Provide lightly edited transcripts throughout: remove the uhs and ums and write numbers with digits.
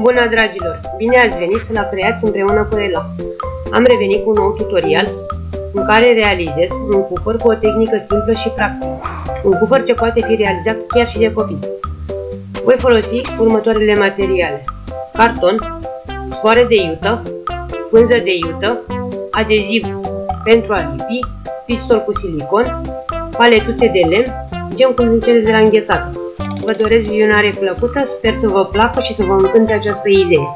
Bună, dragilor! Bine ați venit la Creați împreună cu Ela! Am revenit cu un nou tutorial în care realizez un cufăr cu o tehnică simplă și practică. Un cufăr ce poate fi realizat chiar și de copii. Voi folosi următoarele materiale: carton, sfoară de iută, pânză de iută, adeziv pentru a lipi, pistol cu silicon, paletuțe de lemn, gem cu zâncele de la înghețată. Vă doresc vizionare plăcută, sper să vă placă și să vă încânte această idee.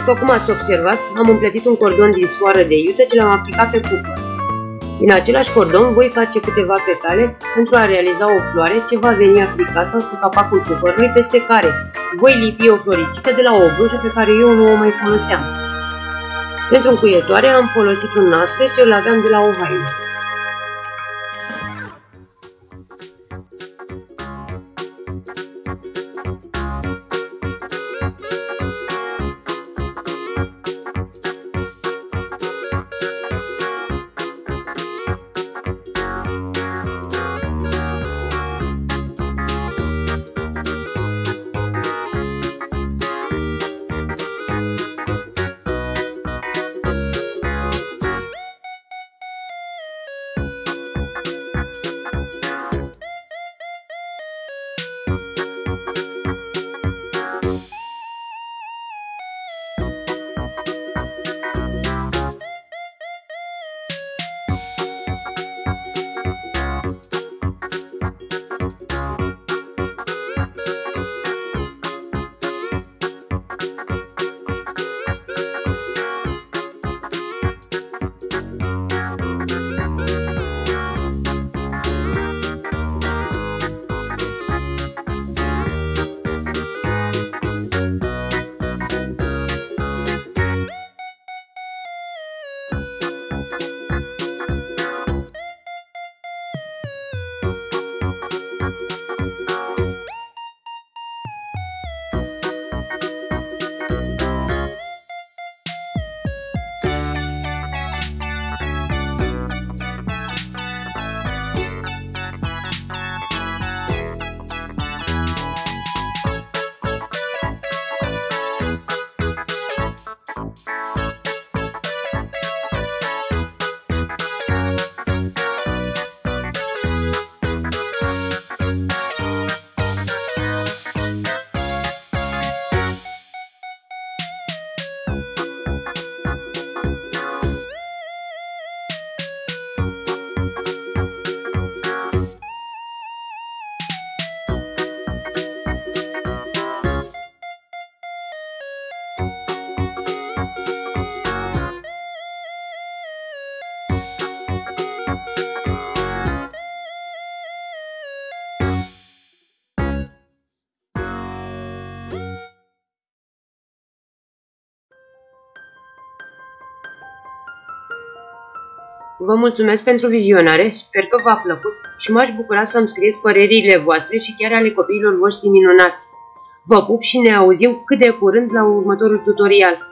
După cum ați observat, am împletit un cordon din sfoară de iute ce l-am aplicat pe cupă. Din același cordon voi face câteva petale pentru a realiza o floare ce va veni aplicată cu capacul cupărului, peste care voi lipi o floricică de la o blujă pe care eu nu o mai foloseam. Pentru încuietoare am folosit un naspe ce îl aveam de la o haină. Vă mulțumesc pentru vizionare, sper că v-a plăcut și m-aș bucura să-mi scrieți părerile voastre și chiar ale copiilor voștri minunați. Vă pup și ne auzim cât de curând la următorul tutorial.